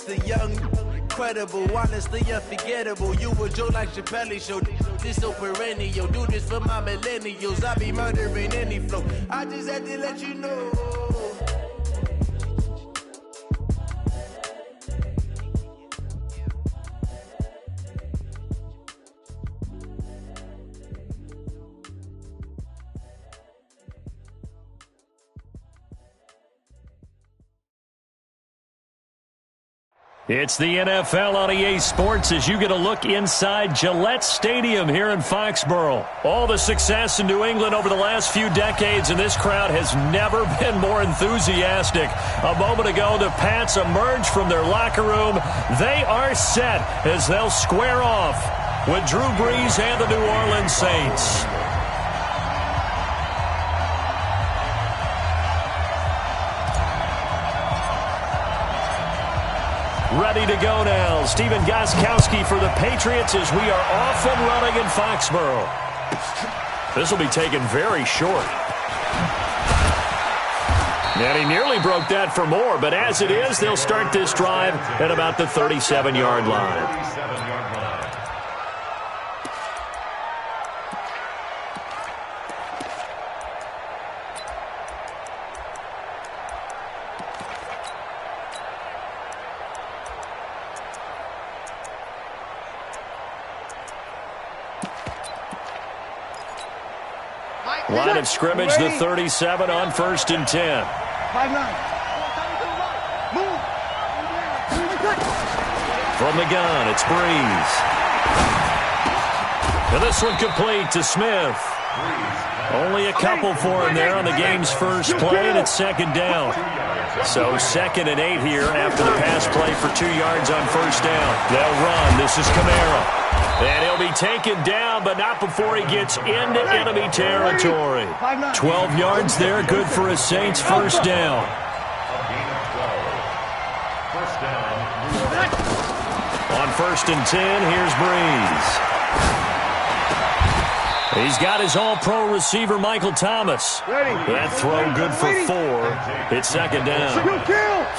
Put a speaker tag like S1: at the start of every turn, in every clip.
S1: the young, incredible, honestly unforgettable. You a Joe like Chappelle show. This so perennial. Do this for my millennials. I be murdering any flow. I just had to let you know.
S2: It's the NFL on EA Sports as you get a look inside Gillette Stadium here in Foxborough. All the success in New England over the last few decades, and this crowd has never been more enthusiastic. A moment ago, the Pats emerged from their locker room. They are set as they'll square off with Drew Brees and the New Orleans Saints. Ready to go now. Stephen Gostkowski for the Patriots as we are off and running in Foxborough. This will be taken very short. And he nearly broke that for more, but as it is, they'll start this drive at about the 37-yard line. Line of scrimmage, the 37 on 1st and 10.
S3: 5-9.
S2: From the gun, it's Brees. And this one complete to Smith. Only a couple for him there on the game's first play, and it's 2nd down. So 2nd and 8 here after the pass play for 2 yards on 1st down. They'll run. This is Kamara. And he'll be taken down, but not before he gets into enemy territory. 12 yards there, good for a Saints 1st down. On 1st and 10, here's Brees. He's got his all-pro receiver, Michael Thomas. That throw good for 4. It's 2nd down.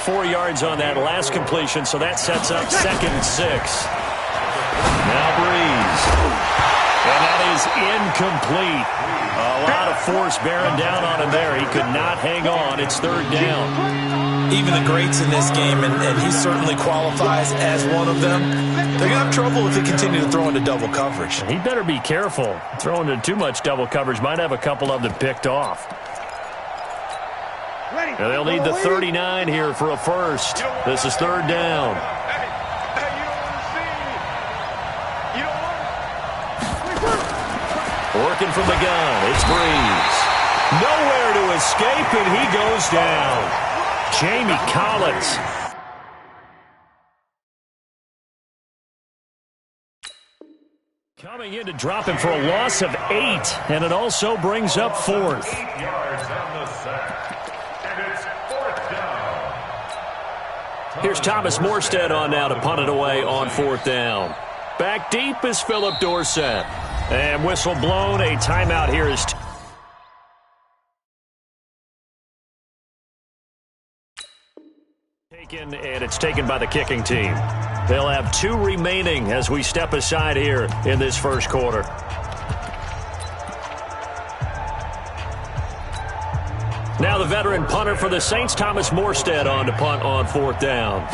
S2: 4 yards on that last completion, so that sets up 2nd and 6. Now Brees. And that is incomplete. A lot of force bearing down on him there. He could not hang on. It's 3rd down.
S4: Even the greats in this game, and he certainly qualifies as one of them, they're going to have trouble if they continue to throw into double coverage.
S2: He better be careful. Throwing into too much double coverage might have a couple of them picked off. And they'll need the 39 here for a first. This is 3rd down. Working from the gun, it's Brees. Nowhere to escape, and he goes down. Jamie Collins. Coming in to drop him for a loss of 8, and it also brings up 4th.
S5: 8 yards on the sack, and it's 4th down.
S2: Here's Thomas Morstead on now to punt it away on 4th down. Back deep is Philip Dorsett. And whistle blown, a timeout here is taken, and it's taken by the kicking team. They'll have 2 remaining as we step aside here in this first quarter. Now the veteran punter for the Saints, Thomas Morstead, on to punt on 4th down.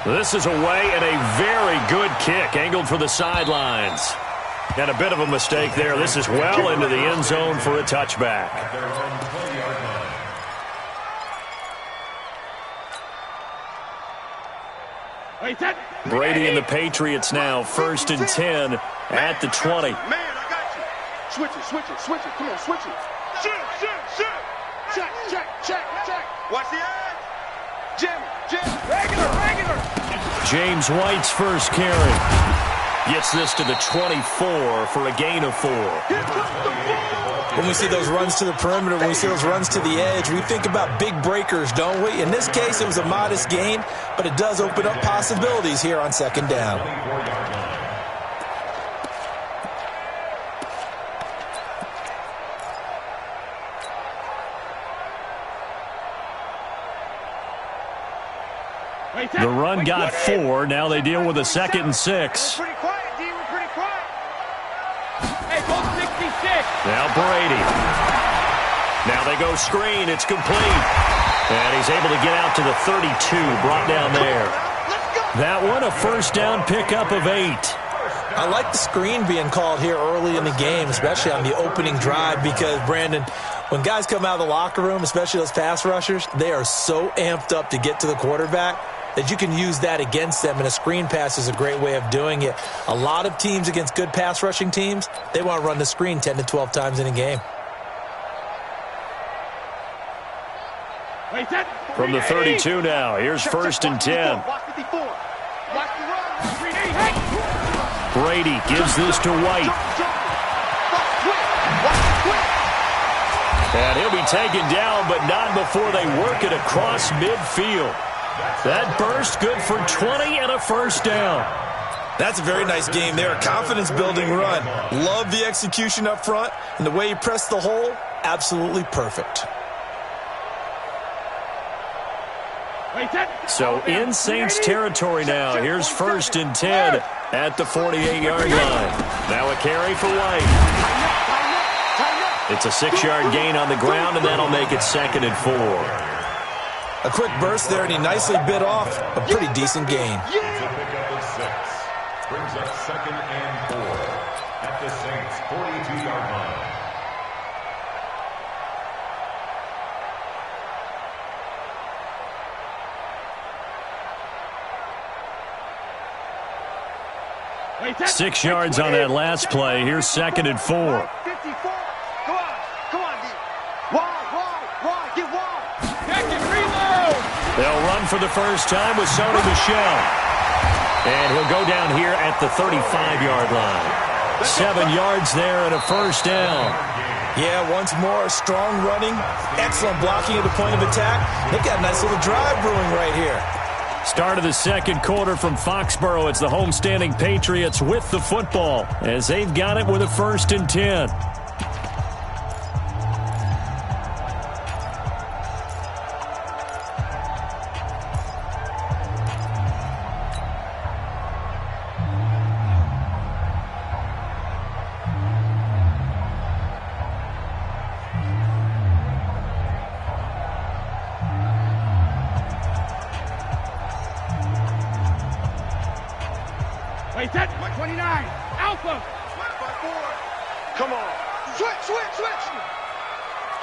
S2: This is away, and a very good kick, angled for the sidelines. And a bit of a mistake there. This is well into the end zone for a touchback. Brady and the Patriots now 1st and 10 at the 20.
S3: Man, I got you. Switch it. Come on, switch it. Shoot. Check. Watch the edge. Jim. Regular.
S2: James White's first carry. Gets this to the 24 for a gain of 4.
S4: When we see those runs to the perimeter, when we see those runs to the edge, we think about big breakers, don't we? In this case, it was a modest gain, but it does open up possibilities here on 2nd down.
S2: The run got 4. Now they deal with a 2nd and 6.
S3: Pretty quiet, D. We're pretty quiet. Hey, go 66.
S2: Now Brady. Now they go screen. It's complete. And he's able to get out to the 32. Brought down there. That one a first down pickup of 8.
S4: I like the screen being called here early in the game, especially on the opening drive, because, Brandon, when guys come out of the locker room, especially those pass rushers, they are so amped up to get to the quarterback that you can use that against them, and a screen pass is a great way of doing it. A lot of teams against good pass rushing teams, they want to run the screen 10 to 12 times in a game.
S2: From the 32 now, here's 1st and 10. Brady gives this to White. And he'll be taken down, but not before they work it across midfield. That burst good for 20 and a first down.
S4: That's a very nice game there. A confidence-building run. Love the execution up front, and the way he pressed the hole, absolutely perfect.
S2: So in Saints territory now. Here's 1st and 10 at the 48-yard line. Now a carry for White. It's a 6-yard gain on the ground, and that'll make it 2nd and 4.
S4: A quick burst there, and he nicely bit off a pretty decent gain.
S5: It's a pickup of 6. Brings up 2nd and 4 at the Saints' 42-yard line.
S2: Wait, 6 yards on that last play. Here's 2nd and 4.
S3: 54. Come on, D. Wide, get wide. Back and reload.
S2: They'll run for the first time with Sony Michel. And he'll go down here at the 35-yard line. 7 yards there and a first down.
S4: Yeah, once more, strong running, excellent blocking at the point of attack. They've got a nice little drive brewing right here.
S2: Start of the 2nd quarter from Foxborough. It's the homestanding Patriots with the football as they've got it with a 1st and 10.
S3: Wait, that 129. Alpha. Come on. Switch.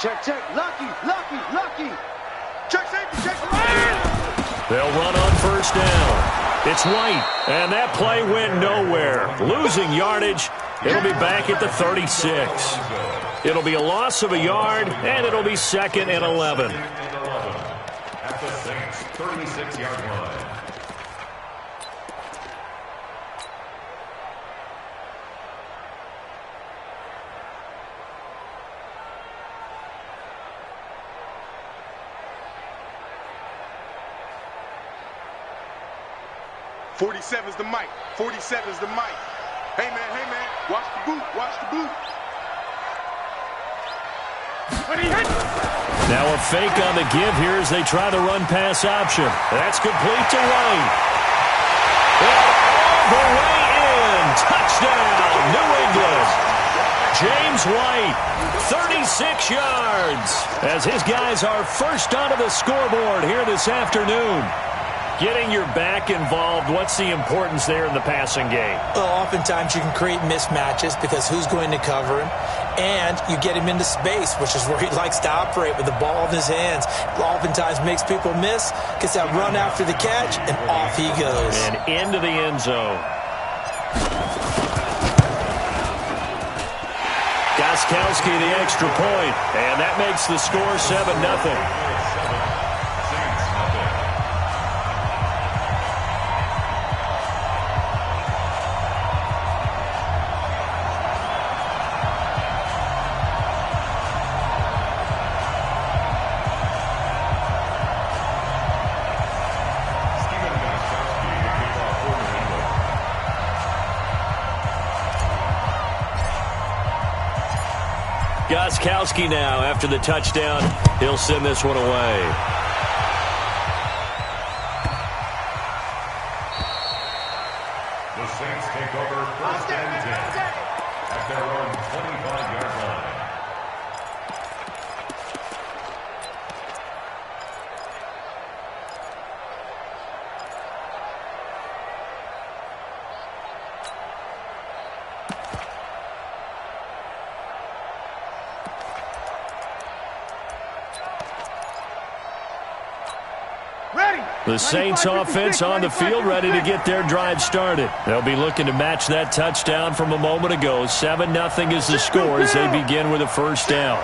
S3: Check. Lucky. Check safety.
S2: They'll run on first down. It's White, and that play went nowhere. Losing yardage. It'll be back at the 36. It'll be a loss of a yard, and it'll be 2nd and 11.
S5: At the Saints' 36-yard line.
S3: '47's the mic. 47's the mic. Hey man, watch the boot.
S2: Now a fake on the give here as they try the run-pass option. That's complete to White. And all the way in. Touchdown, New England. James White, 36 yards, as his guys are first onto the scoreboard here this afternoon. Getting your back involved, what's the importance there in the passing game?
S4: Well, oftentimes you can create mismatches because who's going to cover him? And you get him into space, which is where he likes to operate with the ball in his hands. Oftentimes makes people miss, gets that run after the catch, and off he goes.
S2: And into the end zone. Gostkowski the extra point, and that makes the score 7-0. Gostkowski now, after the touchdown, he'll send this one away.
S5: Saints take over first and 10 at their own 25-yard line.
S2: The Saints offense on the field, ready to get their drive started. They'll be looking to match that touchdown from a moment ago. 7-0 is the score as they begin with a first down.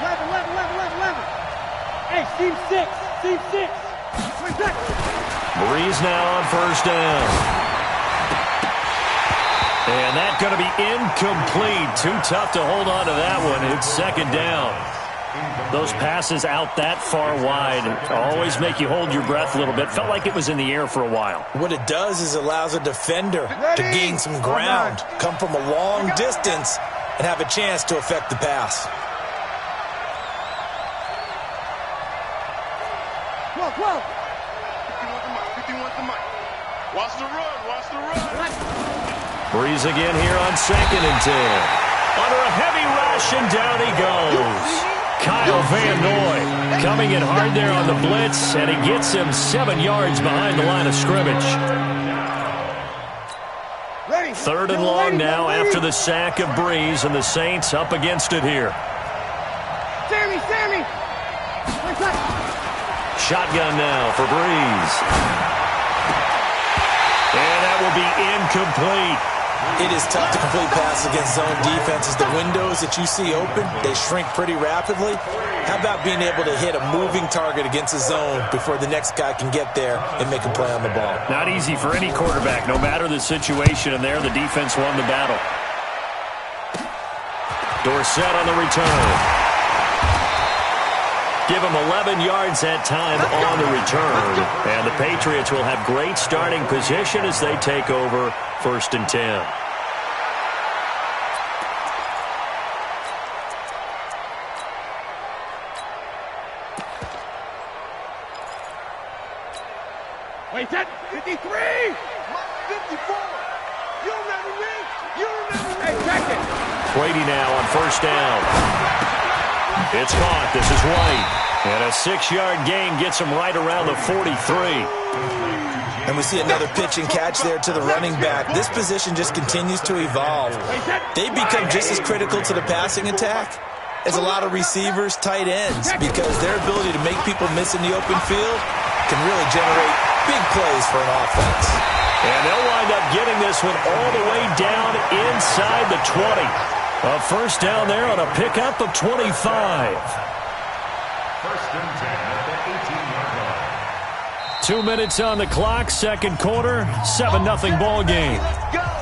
S6: 11. Hey, team 6.
S2: Breeze now on first down. And that's going to be incomplete. Too tough to hold on to that one. It's second down. Those passes out that far wide always make you hold your breath a little bit. Felt like it was in the air for a while.
S4: What it does is allows a defender to gain some ground, come from a long distance, and have a chance to affect the pass.
S6: 12.
S3: 51 to Mike. Watch the run.
S2: Breeze again here on second and 10. Under a heavy rush, and down he goes. Kyle Van Noy coming in hard there on the blitz, and he gets him 7 yards behind the line of scrimmage. Third and long now after the sack of Breeze, and the Saints up against it here.
S6: Sammy!
S2: Shotgun now for Breeze. And that will be incomplete.
S4: It is tough to complete passes against zone defenses. The windows that you see open, they shrink pretty rapidly. How about being able to hit a moving target against a zone before the next guy can get there and make a play on the ball?
S2: Not easy for any quarterback, no matter the situation, and there the defense won the battle. Dorsett on the return. Give him 11 yards that time on the return. And the Patriots will have great starting position as they take over first and 10.
S6: Wait, that 53!
S3: 54! You remember me?
S6: Hey, check it!
S2: Brady now on first down. It's caught. This is White. And a 6-yard gain gets him right around the 43.
S4: And we see another pitch and catch there to the running back. This position just continues to evolve. They become just as critical to the passing attack as a lot of receivers, tight ends, because their ability to make people miss in the open field can really generate big plays for an offense.
S2: And they'll wind up getting this one all the way down inside the 20. A first down there on a pickup of 25.
S5: First and 10 at the 18-yard line.
S2: 2 minutes on the clock, second quarter, 7-0 ball game.
S3: Let's go!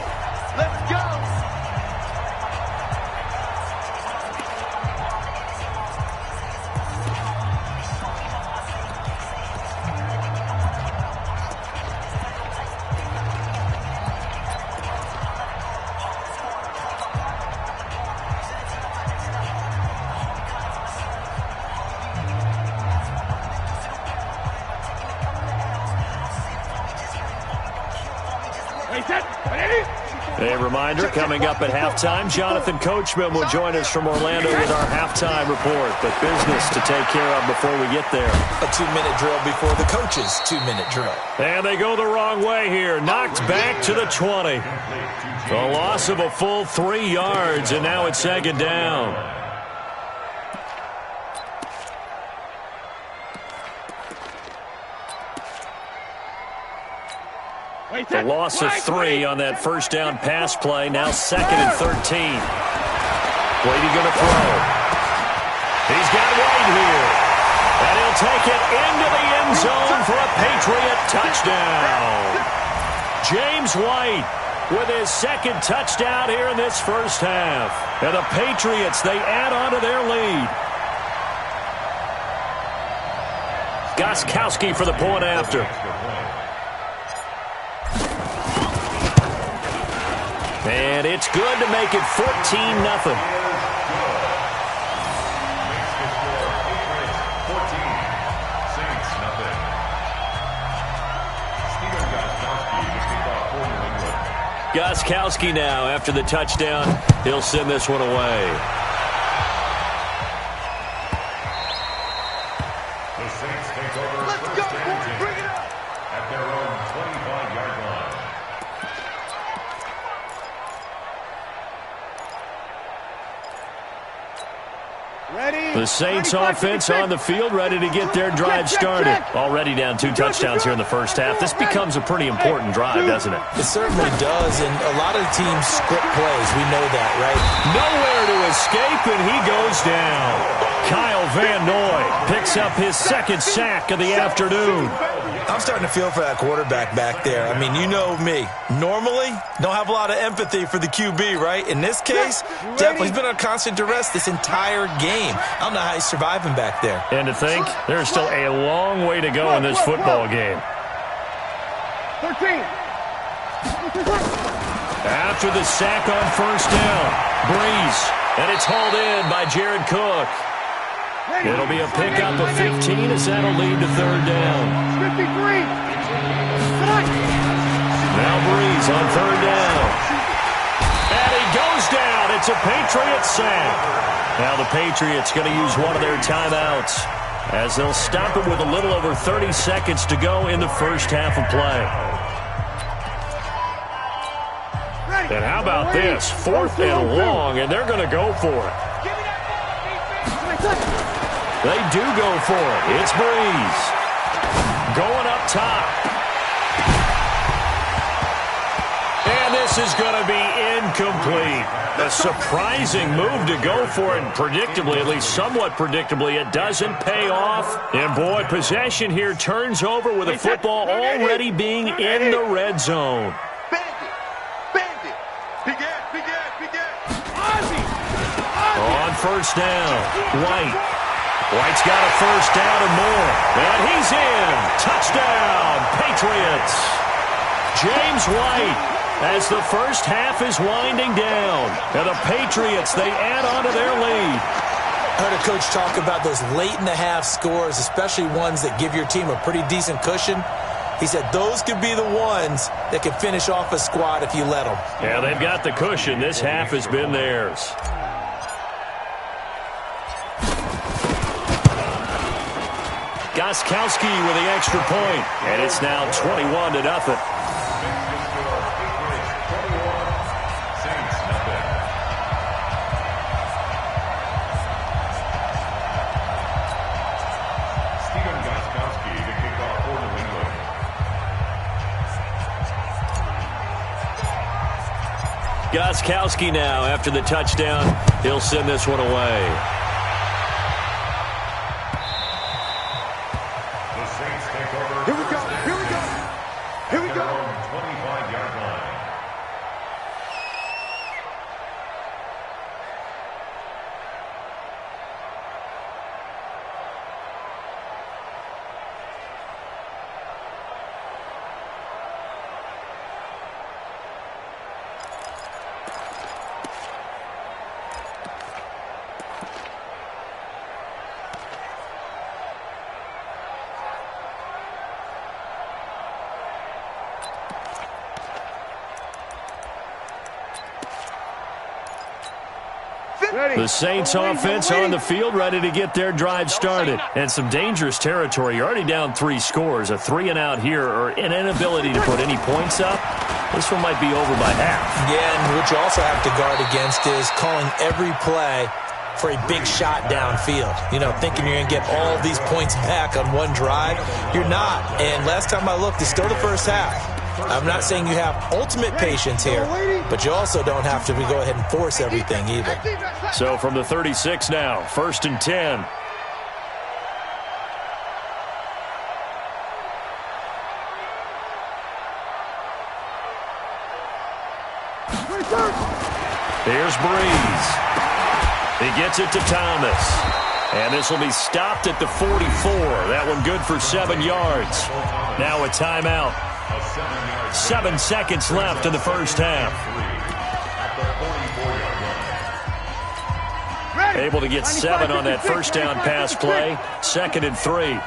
S2: A reminder, coming up at halftime, Jonathan Coachman will join us from Orlando with our halftime report. But business to take care of before we get there.
S4: A 2-minute drill before the coach's 2-minute drill.
S2: And they go the wrong way here. Knocked back to the 20. A loss of a full 3 yards, and now it's second down. The loss of 3 on that first down pass play. Now second and 13. Brady going to throw. He's got White here. And he'll take it into the end zone for a Patriot touchdown. James White with his second touchdown here in this first half. And the Patriots, they add on to their lead. Gostkowski for the point after. And it's good to make it 14-0. Gostkowski now after the touchdown. He'll send this one away.
S5: The Saints take over. Let's go, boys. Bring it up. At their own 25-yard line.
S2: The Saints offense on the field, ready to get their drive started. Already down 2 touchdowns here in the first half. This becomes a pretty important drive, doesn't it?
S4: It certainly does, and a lot of teams script plays. We know that, right?
S2: Nowhere to escape, and he goes down. Kyle Van Noy picks up his second sack of the afternoon.
S4: I'm starting to feel for that quarterback back there. I mean, you know me. Normally, don't have a lot of empathy for the QB, right? In this case, definitely he's been on constant duress this entire game. I don't know how he's surviving back there.
S2: And to think, there's still a long way to go in this football game.
S6: 13.
S2: After the sack on first down, Breeze, and it's hauled in by Jared Cook. It'll be a pickup of 15 as that'll lead to third down.
S6: 53.
S2: Now Breeze on third down. And he goes down. It's a Patriots sack. Now the Patriots going to use one of their timeouts as they'll stop it with a little over 30 seconds to go in the first half of play. And how about this? 4th and long, and they're going to go for it. They do go for it. It's Breeze. Going up top. And this is going to be incomplete. A surprising move to go for it. And predictably, at least somewhat predictably, it doesn't pay off. And boy, possession here turns over with the football already being in the red zone.
S3: Bandit. Begin.
S2: On first down, White's got a first down and more. And he's in. Touchdown, Patriots. James White as the first half is winding down. And the Patriots, they add on to their lead.
S4: I heard a coach talk about those late-in-the-half scores, especially ones that give your team a pretty decent cushion. He said those could be the ones that could finish off a squad if you let them.
S2: Yeah, they've got the cushion. This half has been theirs. Gostkowski with the extra point, and it's now 21-0. Gostkowski now after the touchdown. He'll send this one away.
S5: The Saints take over.
S3: Here we go.
S5: 25-yard line.
S2: The Saints offense on the field ready to get their drive started. And some dangerous territory. You're already down 3 scores. A 3-and-out here or an inability to put any points up. This one might be over by half.
S4: Yeah, and what you also have to guard against is calling every play for a big shot downfield. You know, thinking you're going to get all these points back on one drive. You're not. And last time I looked, it's still the first half. I'm not saying you have ultimate patience here, but you also don't have to go ahead and force everything either.
S2: So from the 36 now, 1st and 10. Here's Breeze. He gets it to Thomas. And this will be stopped at the 44. That one good for 7 yards. Now a timeout. 7 seconds left in the first half. Able to get 7 on that first down pass play. 2nd and 3.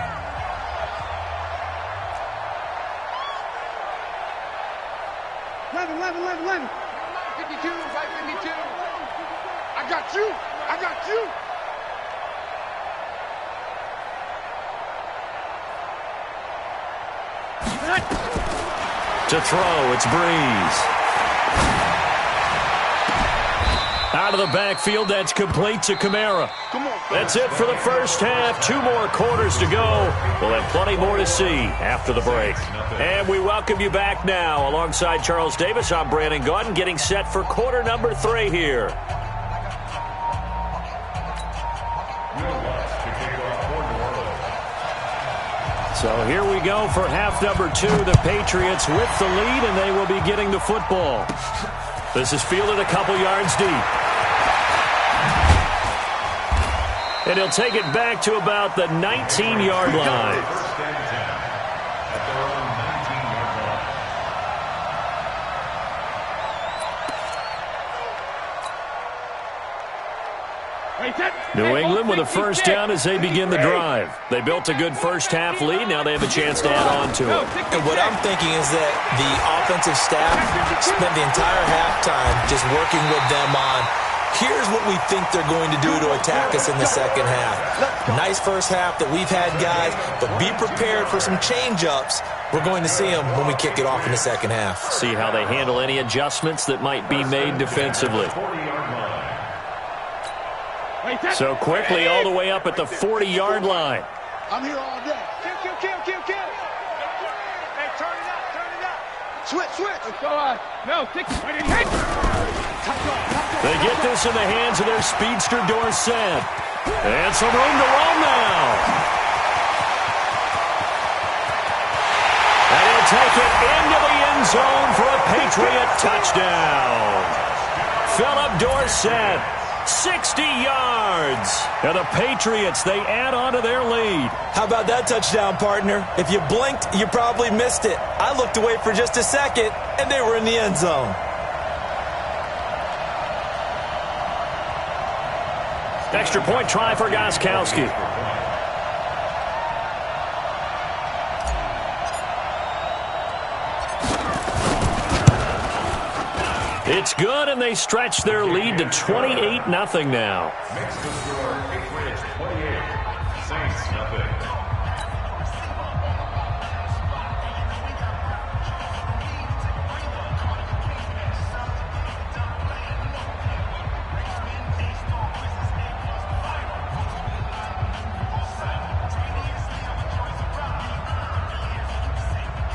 S6: 11. 11.
S3: 52, right 52. I got you. I got you.
S2: To throw, it's Breeze. Out of the backfield, that's complete to Kamara. That's it for the first half. 2 more quarters to go. We'll have plenty more to see after the break. And we welcome you back now. Alongside Charles Davis, I'm Brandon Gaudin, getting set for quarter number 3 here. So here we go for half number 2. The Patriots with the lead, and they will be getting the football. This is fielded a couple yards deep. And he'll take it back to about the 19-yard line. New England with a first down as they begin the drive. They built a good first half lead. Now they have a chance to add on to it.
S4: And what I'm thinking is that the offensive staff spent the entire halftime just working with them on, here's what we think they're going to do to attack us in the second half. Nice first half that we've had, guys, but be prepared for some change-ups. We're going to see them when we kick it off in the second half.
S2: See how they handle any adjustments that might be made defensively. So quickly all the way up at the 40-yard line.
S3: I'm here all day. Kill. Hey, turn it up. Switch.
S6: Go on. No, stick it. Right in hit.
S2: They get this in the hands of their speedster Dorsett. And some room to roam now. And he'll take it into the end zone for a Patriot touchdown. Philip Dorsett, 60 yards. And the Patriots, they add on to their lead.
S4: How about that touchdown, partner? If you blinked, you probably missed it. I looked away for just a second, and they were in the end zone.
S2: Extra point try for Gostkowski. It's good, and they stretch their lead to 28-0 now.
S5: Makes the score Patriots 28, Saints nothing.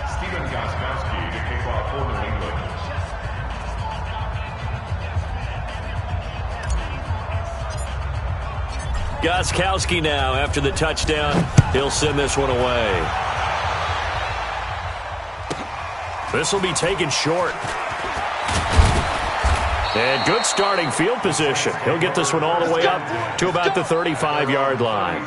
S5: Stephen Gostkowski to kick off for New England.
S2: Gostkowski now, after the touchdown, he'll send this one away. This will be taken short. And good starting field position. He'll get this one all the way up to about the 35-yard line.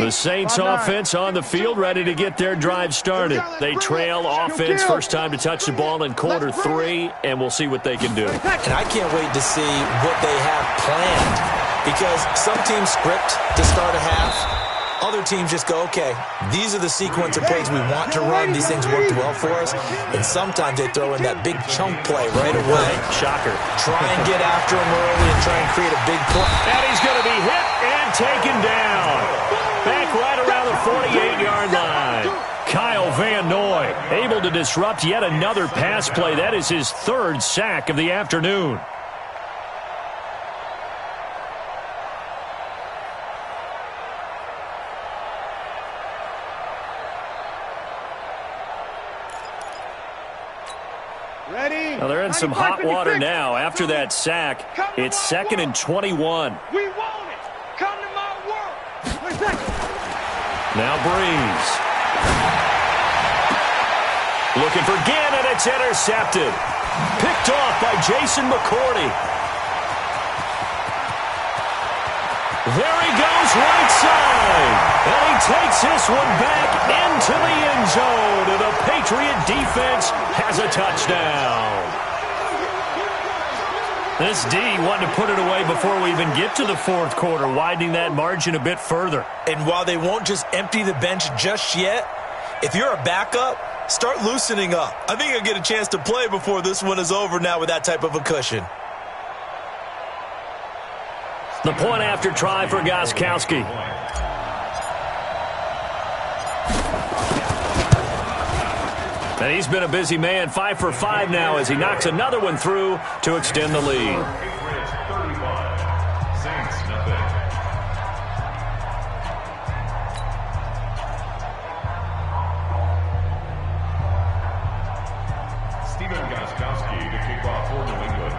S2: The Saints offense on the field, ready to get their drive started. They trail offense, first time to touch the ball in quarter 3, and we'll see what they can do.
S4: And I can't wait to see what they have planned, because some teams script to start a half. Other teams just go, okay, these are the sequence of plays we want to run. These things worked well for us. And sometimes they throw in that big chunk play right away.
S2: Shocker.
S4: Try and get after him early and try and create a big play.
S2: And he's going to be hit and taken down. Back right around the 48-yard line. Kyle Van Noy able to disrupt yet another pass play. That is his 3rd sack of the afternoon. Now they're in some hot water now. After that sack, it's 2nd and 21.
S3: We want it. Come to my work.
S2: Now Breeze. Looking for Ginn, and it's intercepted. Picked off by Jason McCourty. There he goes right side. And he takes this one back into the end zone. And the Patriot defense has a touchdown. This D wanting to put it away before we even get to the fourth quarter, widening that margin a bit further.
S4: And while they won't just empty the bench just yet, if you're a backup, start loosening up. I think you'll get a chance to play before this one is over now with that type of a cushion.
S2: The point after try for Gostkowski. And he's been a busy man, 5 for 5 now as he knocks another one through to extend the lead.
S5: Gostkowski to kick off for New England.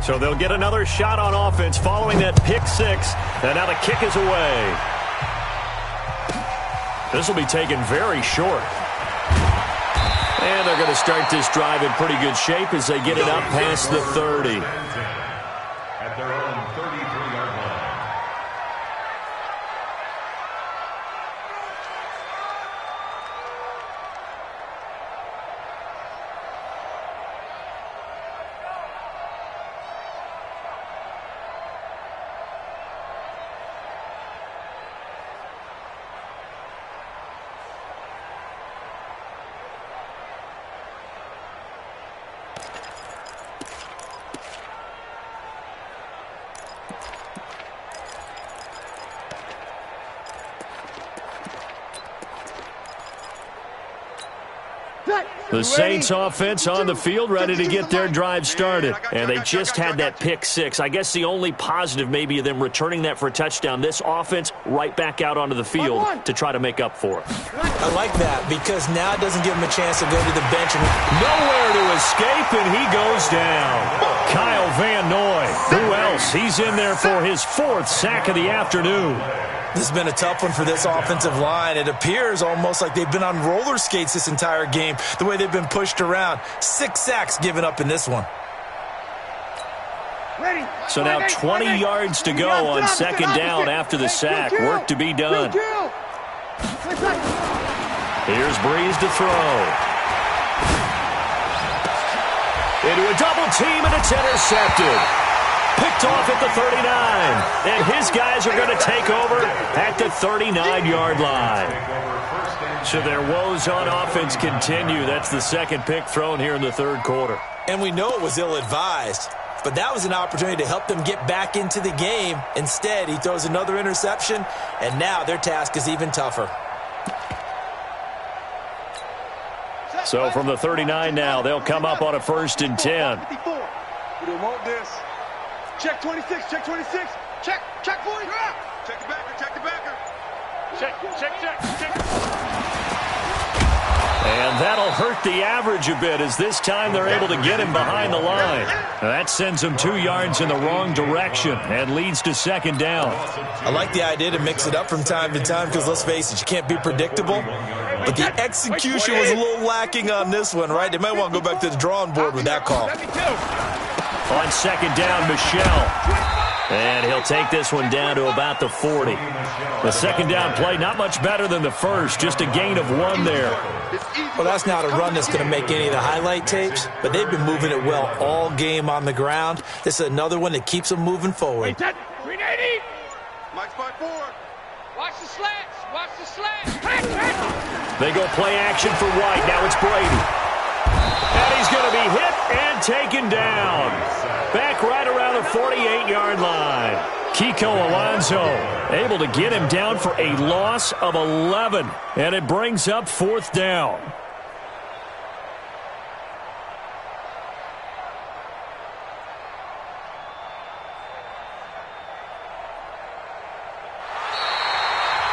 S2: So they'll get another shot on offense following that pick six. And now the kick is away. This will be taken very short. And they're going to start this drive in pretty good shape as they get it up past the 30.
S5: At their own 33-yard line.
S2: The Saints offense on the field ready to get their drive started. And they just had that pick six. I guess the only positive maybe of them returning that for a touchdown. This offense right back out onto the field to try to make up for it.
S4: I like that because now it doesn't give him a chance to go to the bench. And
S2: nowhere to escape, and he goes down. Kyle Van Noy. Who else? He's in there for his 4th sack of the afternoon.
S4: This has been a tough one for this offensive line. It appears almost like they've been on roller skates this entire game, the way they've been pushed around. 6 sacks given up in this one.
S2: So now 20 yards to go on second down after the sack. Work to be done. Here's Breeze to throw. Into a double team, and it's intercepted. Picked off at the 39. And his guys are going to take over at the 39-yard line. So their woes on offense continue. That's the second pick thrown here in the third quarter.
S4: And we know it was ill-advised, but that was an opportunity to help them get back into the game. Instead, he throws another interception, and now their task is even tougher.
S2: So from the 39 now, they'll come up on a 1st and 10.
S3: We don't want this. Check 26, check 26. Check 40. Check the backer, check the backer. Check.
S2: And that'll hurt the average a bit as this time they're able to get him behind the line. That sends him 2 yards in the wrong direction and leads to second down.
S4: I like the idea to mix it up from time to time because, let's face it, you can't be predictable. But the execution was a little lacking on this one, right? They might want to go back to the drawing board with that call.
S2: On second down, Michelle. And he'll take this one down to about the 40. The second down play, not much better than the first, just a gain of 1 there.
S4: Well, that's not a run that's going to make any of the highlight tapes, but they've been moving it well all game on the ground. This is another one that keeps them moving forward.
S6: 380.
S3: Mike's 5-4.
S6: Watch the slants. Watch the slants.
S2: They go play action for White. Now it's Brady. And he's going to be hit and taken down. Back right around the 48-yard line. Kiko Alonso able to get him down for a loss of 11. And it brings up 4th down.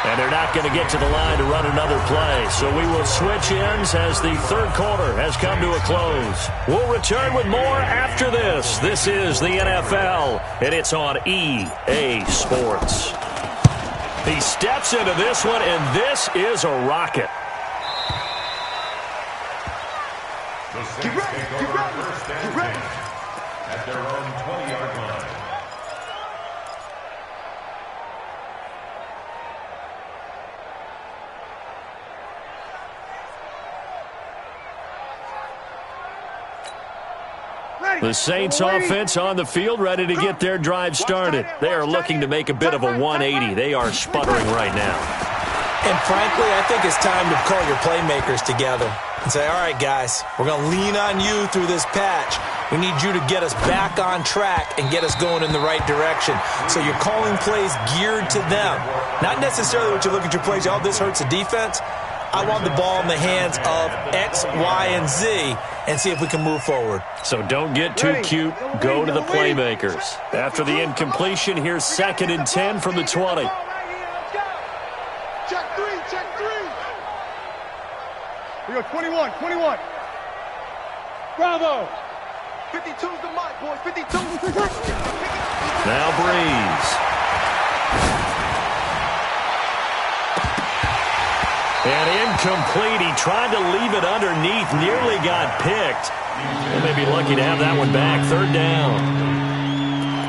S2: And they're not going to get to the line to run another play. So we will switch ends as the third quarter has come to a close. We'll return with more after this. This is the NFL, and it's on EA Sports. He steps into this one, and this is a rocket.
S5: The Saints take over 1st and 10 at their own 20-yard line.
S2: The Saints offense on the field, ready to get their drive started. They are looking to make a bit of a 180. They are sputtering right now.
S4: And frankly, I think it's time to call your playmakers together and say, all right, guys, we're going to lean on you through this patch. We need you to get us back on track and get us going in the right direction. So you're calling plays geared to them. Not necessarily what you look at your plays, oh, this hurts the defense. I want the ball in the hands of X, Y, and Z and see if we can move forward.
S2: So don't get too cute. Go to the playmakers. After the incompletion, here's 2nd and 10 from the 20.
S3: Check three. We go 21. Bravo. 52's the mark, boys. 52.
S2: Now Breeze. And incomplete. He tried to leave it underneath. Nearly got picked. They may be lucky to have that one back. 3rd down.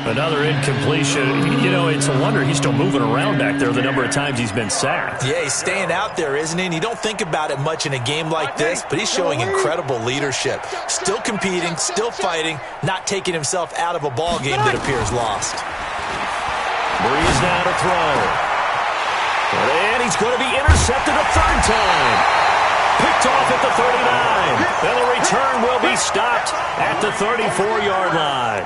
S2: Another incompletion. You know, it's a wonder he's still moving around back there the number of times he's been sacked.
S4: Yeah, he's staying out there, isn't he? And you don't think about it much in a game like this, but he's showing incredible leadership. Still competing, still fighting, not taking himself out of a ball game that appears lost.
S2: Breeze now to throw. And he's going to be intercepted a 3rd time. Picked off at the 39. And the return will be stopped at the 34-yard line.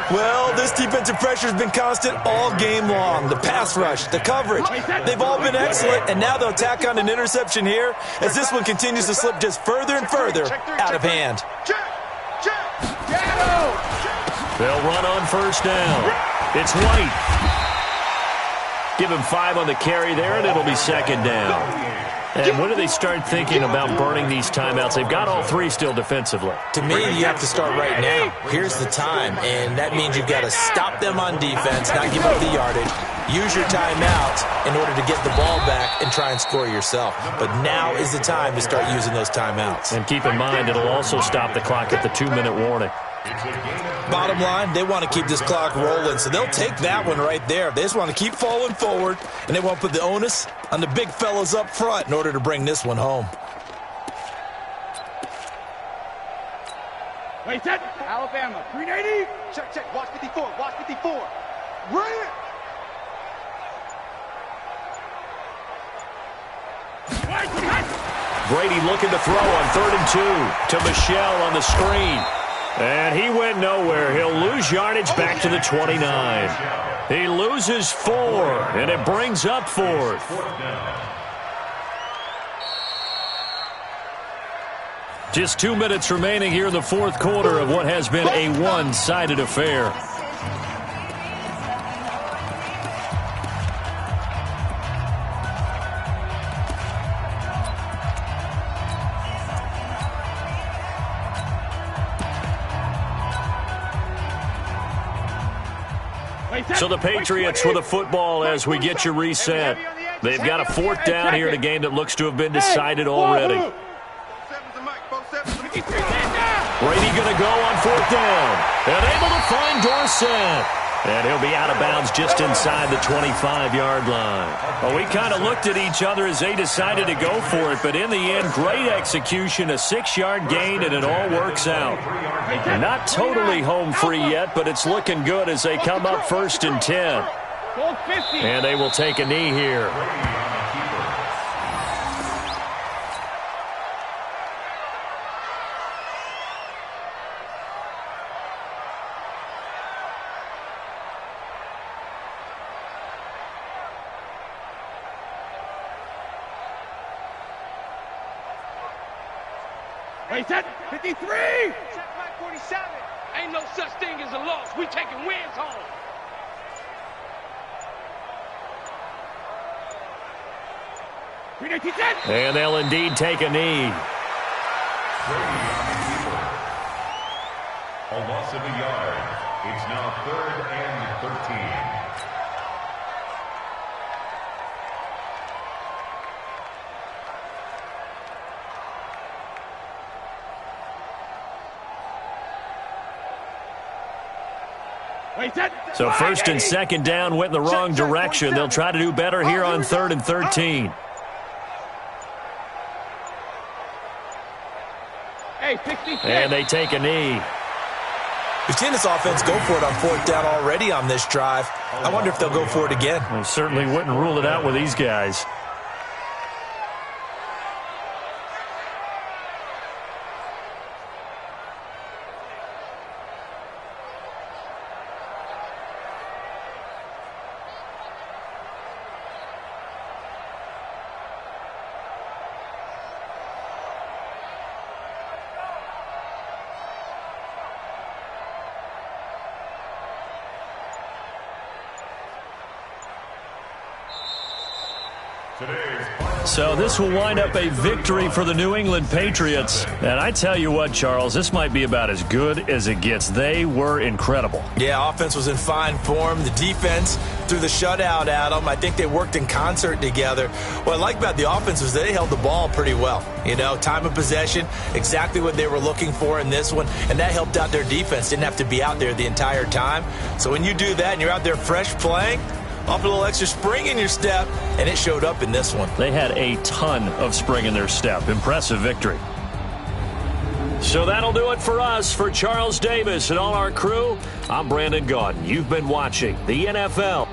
S4: Well, this defensive pressure has been constant all game long. The pass rush, the coverage, they've all been excellent, and now they'll tack on an interception here as this one continues to slip just further and further out of hand.
S2: They'll run on 1st down. It's White. Give him 5 on the carry there, and it'll be 2nd down. And when do they start thinking about burning these timeouts? They've got all 3 still defensively.
S4: To me, you have to start right now. Here's the time, and that means you've got to stop them on defense, not give up the yardage. Use your timeouts in order to get the ball back and try and score yourself. But now is the time to start using those timeouts.
S2: And keep in mind, it'll also stop the clock at the 2-minute warning.
S4: Bottom line, they want to keep this clock rolling, so they'll take that one right there. They just want to keep falling forward, and they want to put the onus on the big fellas up front in order to bring this one home.
S3: Wait, set. Alabama, 380. Check. Watch 54. Run it.
S2: Brady looking to throw on 3rd and 2 to Michelle on the screen. And he went nowhere. He'll lose yardage back to the 29. He loses 4, and it brings up 4th. Just 2 minutes remaining here in the 4th quarter of what has been a one-sided affair. So the Patriots with the football as we get you reset. They've got a 4th down here in a game that looks to have been decided already. Brady going to go on 4th down. And able to find Dorsett. And he'll be out of bounds just inside the 25-yard line. Well, we kind of looked at each other as they decided to go for it, but in the end, great execution, a 6-yard gain, and it all works out. Not totally home free yet, but it's looking good as they come up 1st and 10. And they will take a knee here.
S3: Set 53. Check my 47.
S6: Ain't no such thing as a loss. We taking wins home.
S2: And they'll indeed take a knee.
S5: A loss of a yard. It's now 3rd and 13.
S2: So 1st and 2nd down went in the wrong direction. They'll try to do better here on 3rd and 13. And they take a knee.
S4: We've seen this offense go for it on 4th down already on this drive. I wonder if they'll go for it again.
S2: I certainly wouldn't rule it out with these guys. So this will wind up a victory for the New England Patriots. And I tell you what, Charles, this might be about as good as it gets. They were incredible.
S4: Yeah, offense was in fine form. The defense threw the shutout at them. I think they worked in concert together. What I like about the offense was they held the ball pretty well. You know, time of possession, exactly what they were looking for in this one. And that helped out their defense. Didn't have to be out there the entire time. So when you do that and you're out there fresh playing, off a little extra spring in your step, and it showed up in this one.
S2: They had a ton of spring in their step. Impressive victory. So that'll do it for us. For Charles Davis and all our crew, I'm Brandon Gaudin. You've been watching the NFL